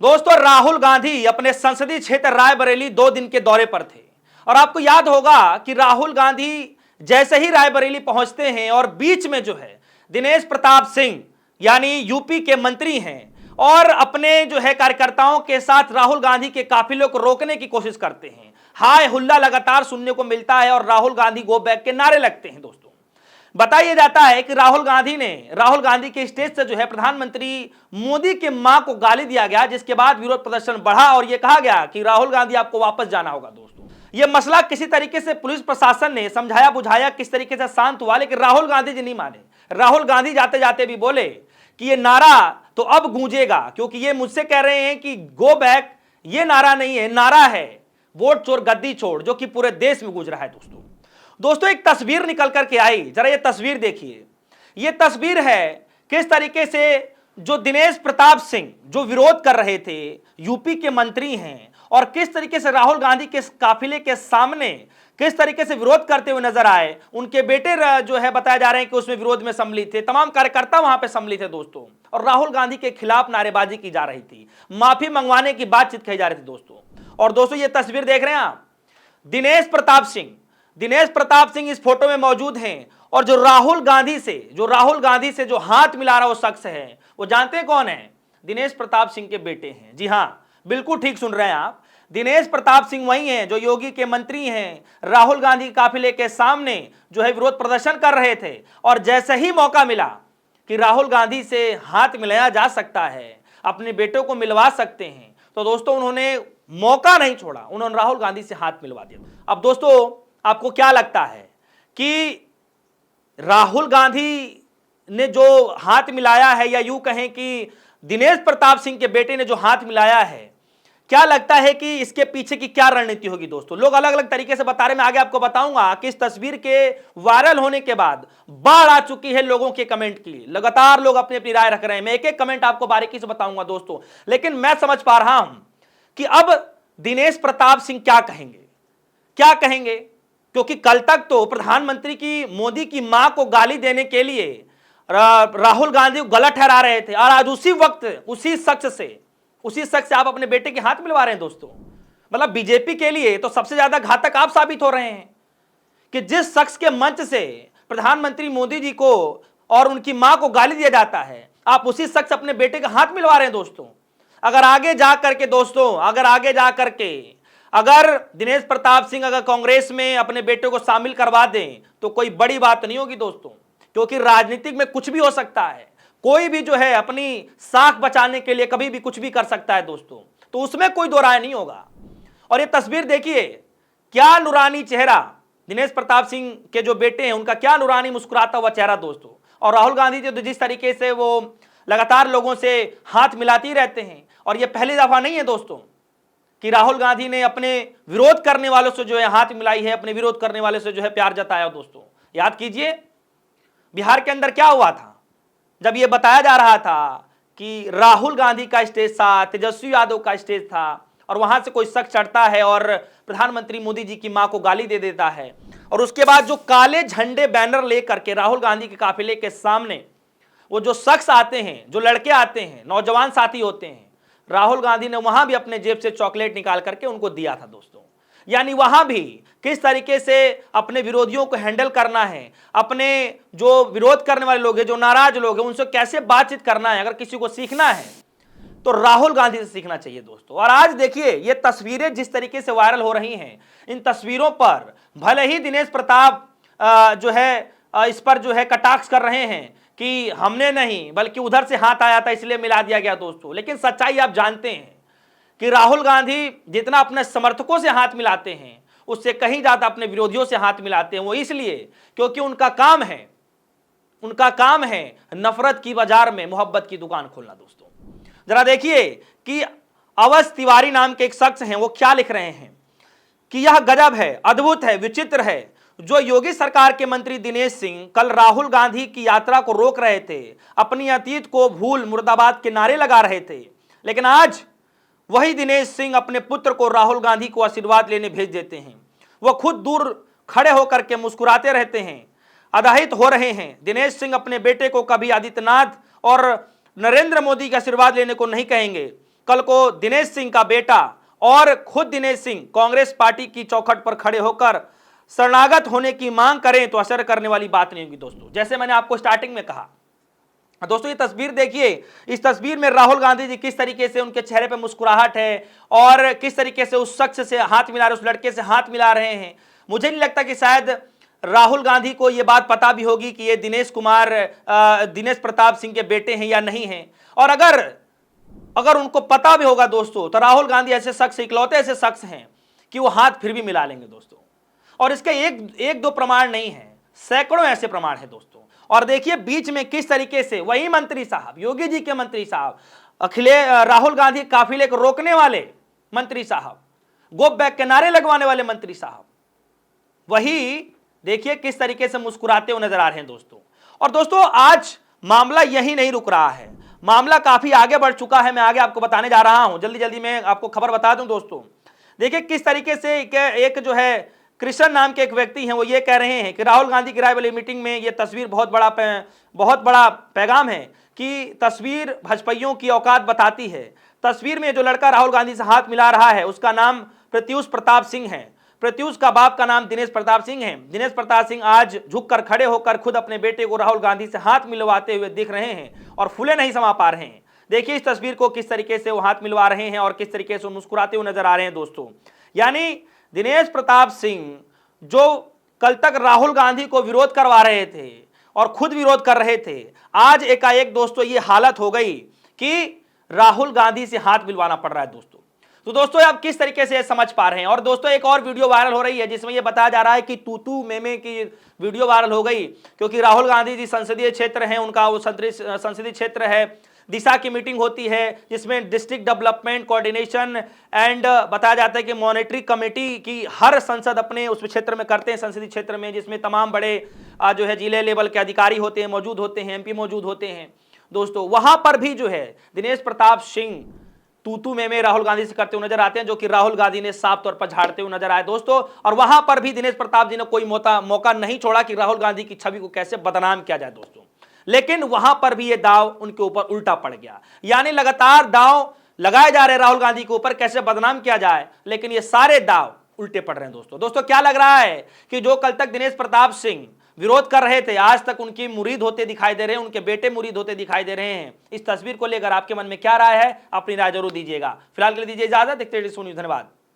दोस्तों, राहुल गांधी अपने संसदीय क्षेत्र रायबरेली 2 दिन के दौरे पर थे और आपको याद होगा कि राहुल गांधी जैसे ही रायबरेली पहुंचते हैं और बीच में जो है दिनेश प्रताप सिंह यानी यूपी के मंत्री हैं और अपने जो है कार्यकर्ताओं के साथ राहुल गांधी के काफिले को रोकने की कोशिश करते हैं। हाय हुल्ला लगातार सुनने को मिलता है और राहुल गांधी गो बैक के नारे लगते हैं। दोस्तों, बताया जाता है कि राहुल गांधी के स्टेज से जो है प्रधानमंत्री मोदी के मां को गाली दिया गया, जिसके बाद विरोध प्रदर्शन बढ़ा और यह कहा गया कि राहुल गांधी आपको वापस जाना होगा। दोस्तों, यह मसला किसी तरीके से पुलिस प्रशासन ने समझाया बुझाया, किस तरीके से शांत हुआ, लेकिन राहुल गांधी जी नहीं माने। राहुल गांधी जाते जाते भी बोले कि यह नारा तो अब गूंजेगा, क्योंकि ये मुझसे कह रहे हैं कि गो बैक ये नारा नहीं है, नारा है वोट चोर गद्दी छोड़, जो कि पूरे देश में गूंज रहा है। दोस्तों, एक तस्वीर निकल करके आई, जरा ये तस्वीर देखिए। ये तस्वीर है किस तरीके से जो दिनेश प्रताप सिंह जो विरोध कर रहे थे, यूपी के मंत्री हैं, और किस तरीके से राहुल गांधी के काफिले के सामने किस तरीके से विरोध करते हुए नजर आए। उनके बेटे जो है बताया जा रहे हैं कि उसमें विरोध में सम्मिलित थे, तमाम कार्यकर्ता वहां पे सम्मिलित थे दोस्तों, और राहुल गांधी के खिलाफ नारेबाजी की जा रही थी, माफी मंगवाने की बातचीत कही जा रही थी दोस्तों। और दोस्तों, ये तस्वीर देख रहे हैं आप, दिनेश प्रताप सिंह इस फोटो में मौजूद हैं, और जो राहुल गांधी से जो हाथ मिला रहा वो शख्स है, वो जानते हैं कौन है? दिनेश प्रताप सिंह के बेटे हैं। जी हां, बिल्कुल ठीक सुन रहे हैं आप, दिनेश प्रताप सिंह वही हैं जो योगी के मंत्री हैं, राहुल गांधी काफिले के सामने जो है विरोध प्रदर्शन कर रहे थे, और जैसे ही मौका मिला कि राहुल गांधी से हाथ मिलाया जा सकता है, अपने बेटों को मिलवा सकते हैं, तो दोस्तों उन्होंने मौका नहीं छोड़ा, उन्होंने राहुल गांधी से हाथ मिलवा दिया। अब दोस्तों, आपको क्या लगता है कि राहुल गांधी ने जो हाथ मिलाया है, या यूं कहें कि दिनेश प्रताप सिंह के बेटे ने जो हाथ मिलाया है, क्या लगता है कि इसके पीछे की क्या रणनीति होगी? दोस्तों, लोग अलग अलग तरीके से बता रहे हैं, मैं आगे आपको बताऊंगा कि इस तस्वीर के वायरल होने के बाद बाढ़ आ चुकी है लोगों के कमेंट की। लगातार लोग अपनी अपनी राय रख रहे हैं, मैं एक एक कमेंट आपको बारीकी से बताऊंगा दोस्तों, लेकिन मैं समझ पा रहा हूं कि अब दिनेश प्रताप सिंह क्या कहेंगे, क्योंकि कल तक तो प्रधानमंत्री की मोदी की मां को गाली देने के लिए राहुल गांधी को गलत ठहरा रहे थे, और आज उसी वक्त उसी शख्स से आप अपने बेटे के हाथ मिलवा रहे हैं। दोस्तों, मतलब बीजेपी के लिए तो सबसे ज्यादा घातक आप साबित हो रहे हैं कि जिस शख्स के मंच से प्रधानमंत्री मोदी जी को और उनकी मां को गाली दिया जाता है, आप उसी शख्स अपने बेटे का हाथ मिलवा रहे हैं। दोस्तों, अगर आगे जा करके अगर दिनेश प्रताप सिंह अगर कांग्रेस में अपने बेटे को शामिल करवा दें तो कोई बड़ी बात नहीं होगी दोस्तों, क्योंकि राजनीतिक में कुछ भी हो सकता है, कोई भी जो है अपनी साख बचाने के लिए कभी भी कुछ भी कर सकता है दोस्तों, तो उसमें कोई दो राय नहीं होगा। और ये तस्वीर देखिए, क्या नूरानी चेहरा, दिनेश प्रताप सिंह के जो बेटे हैं उनका क्या नूरानी मुस्कुराता हुआ चेहरा दोस्तों, और राहुल गांधी जी जिस तरीके से वो लगातार लोगों से हाथ मिलाते ही रहते हैं, और ये पहली दफा नहीं है दोस्तों कि राहुल गांधी ने अपने विरोध करने वालों से जो है हाथ मिलाई है, अपने विरोध करने वाले से जो है प्यार जताया। दोस्तों, याद कीजिए बिहार के अंदर क्या हुआ था, जब यह बताया जा रहा था कि राहुल गांधी का स्टेज था, तेजस्वी यादव का स्टेज था, और वहां से कोई शख्स चढ़ता है और प्रधानमंत्री मोदी जी की मां को गाली दे देता है, और उसके बाद जो काले झंडे बैनर लेकर के राहुल गांधी के काफिले के सामने वो जो शख्स आते हैं, जो लड़के आते हैं, नौजवान साथी होते हैं, राहुल गांधी ने वहां भी अपने जेब से चॉकलेट निकाल करके उनको दिया था। दोस्तों, यानी वहां भी किस तरीके से अपने विरोधियों को हैंडल करना है, अपने जो विरोध करने वाले लोग हैं, जो नाराज लोग हैं, उनसे कैसे बातचीत करना है, अगर किसी को सीखना है तो राहुल गांधी से सीखना चाहिए दोस्तों। और आज देखिए ये तस्वीरें जिस तरीके से वायरल हो रही हैं, इन तस्वीरों पर भले ही दिनेश प्रताप जो है इस पर जो है कटाक्ष कर रहे हैं कि हमने नहीं बल्कि उधर से हाथ आया था इसलिए मिला दिया गया दोस्तों, लेकिन सच्चाई आप जानते हैं कि राहुल गांधी जितना अपने समर्थकों से हाथ मिलाते हैं उससे कहीं ज्यादा अपने विरोधियों से हाथ मिलाते हैं। वो इसलिए क्योंकि उनका काम है नफरत की बाजार में मोहब्बत की दुकान खोलना। दोस्तों, जरा देखिए कि अवध तिवारी नाम के एक शख्स हैं, वो क्या लिख रहे हैं कि यह गजब है, अद्भुत है, विचित्र है, जो योगी सरकार के मंत्री दिनेश सिंह कल राहुल गांधी की यात्रा को रोक रहे थे, अपनी अतीत को भूल मुर्दाबाद के नारे लगा रहे थे, लेकिन आज वही दिनेश सिंह अपने पुत्र को राहुल गांधी को आशीर्वाद लेने भेज देते हैं। वह खुद दूर खड़े होकर के मुस्कुराते रहते हैं, आदाहित हो रहे हैं। दिनेश सिंह अपने बेटे को कभी आदित्यनाथ और नरेंद्र मोदी का आशीर्वाद लेने को नहीं कहेंगे, कल को दिनेश सिंह का बेटा और खुद दिनेश सिंह कांग्रेस पार्टी की चौखट पर खड़े होकर शरणागत होने की मांग करें तो असर करने वाली बात नहीं होगी दोस्तों। जैसे मैंने आपको स्टार्टिंग में कहा दोस्तों, ये तस्वीर देखिए, इस तस्वीर में राहुल गांधी जी किस तरीके से उनके चेहरे पे मुस्कुराहट है और किस तरीके से उस शख्स से हाथ मिला रहे, उस लड़के से हाथ मिला रहे हैं। मुझे नहीं लगता कि शायद राहुल गांधी को यह बात पता भी होगी कि ये दिनेश प्रताप सिंह के बेटे हैं या नहीं हैं। और अगर उनको पता भी होगा दोस्तों, तो राहुल गांधी ऐसे शख्स, इकलौते ऐसे शख्स हैं कि वो हाथ फिर भी मिला लेंगे दोस्तों। और इसके एक दो प्रमाण नहीं है, सैकड़ों ऐसे प्रमाण है दोस्तों। और देखिए बीच में किस तरीके से वही मंत्री साहब, योगी जी के मंत्री साहब, राहुल गांधी काफिले को रोकने वाले मंत्री साहब, गो बैक के नारे लगवाने वाले मंत्री साहब, वही देखिए किस तरीके से मुस्कुराते हुए नजर आ रहे हैं दोस्तों। और दोस्तों आज मामला यही नहीं रुक रहा है, मामला काफी आगे बढ़ चुका है। मैं आगे आपको बताने जा रहा हूं, जल्दी जल्दी मैं आपको खबर बता दूं दोस्तों। देखिए किस तरीके से एक जो है कृष्ण नाम के एक व्यक्ति हैं, वो ये कह रहे हैं कि राहुल गांधी की रायबरेली मीटिंग में ये तस्वीर बहुत बड़ा पैगाम है कि तस्वीर भाजपाइयों की औकात बताती है। तस्वीर में जो लड़का राहुल गांधी से हाथ मिला रहा है उसका नाम प्रत्युष प्रताप सिंह है। प्रत्युष का बाप का नाम दिनेश प्रताप सिंह है। दिनेश प्रताप सिंह आज झुककर खड़े होकर खुद अपने बेटे को राहुल गांधी से हाथ मिलवाते हुए दिख रहे हैं और फूले नहीं समा पा रहे हैं। देखिए इस तस्वीर को, किस तरीके से वो हाथ मिलवा रहे हैं और किस तरीके से मुस्कुराते हुए नजर आ रहे हैं दोस्तों। यानी दिनेश प्रताप सिंह जो कल तक राहुल गांधी को विरोध करवा रहे थे और खुद विरोध कर रहे थे, आज एकाएक दोस्तों ये हालत हो गई कि राहुल गांधी से हाथ मिलवाना पड़ रहा है दोस्तों। तो दोस्तों आप किस तरीके से समझ पा रहे हैं। और दोस्तों एक और वीडियो वायरल हो रही है जिसमें यह बताया जा रहा है कि तूतू मेमे की वीडियो वायरल हो गई, क्योंकि राहुल गांधी जी संसदीय क्षेत्र है, उनका वो संसदीय क्षेत्र है, दिशा की मीटिंग होती है जिसमें डिस्ट्रिक्ट डेवलपमेंट कोऑर्डिनेशन एंड बताया जाता है कि मॉनेटरी कमेटी की हर संसद अपने उस क्षेत्र में करते हैं, संसदीय क्षेत्र में, जिसमें तमाम बड़े जो है जिले लेवल के अधिकारी होते हैं, मौजूद होते हैं, एमपी मौजूद होते हैं दोस्तों। वहां पर भी जो है दिनेश प्रताप सिंह तूतू में राहुल गांधी से करते हुए नजर आते हैं, जो कि राहुल गांधी ने साफ तौर पर झाड़ते हुए नजर आए दोस्तों। और वहां पर भी दिनेश प्रताप जी ने कोई मौका नहीं छोड़ा कि राहुल गांधी की छवि को कैसे बदनाम किया जाए दोस्तों। लेकिन वहां पर भी ये दाव उनके ऊपर उल्टा पड़ गया, यानी लगातार दाव लगाए जा रहे राहुल गांधी के ऊपर कैसे बदनाम किया जाए, लेकिन ये सारे दाव उल्टे पड़ रहे हैं दोस्तों। दोस्तों क्या लग रहा है कि जो कल तक दिनेश प्रताप सिंह विरोध कर रहे थे, आज तक उनकी मुरीद होते दिखाई दे रहे हैं, उनके बेटे मुरीद होते दिखाई दे रहे हैं। इस तस्वीर को लेकर आपके मन में क्या राय है, अपनी राय जरूर दीजिएगा। फिलहाल के लिए दीजिए इजाजत, देखते रहिए सोनी, धन्यवाद।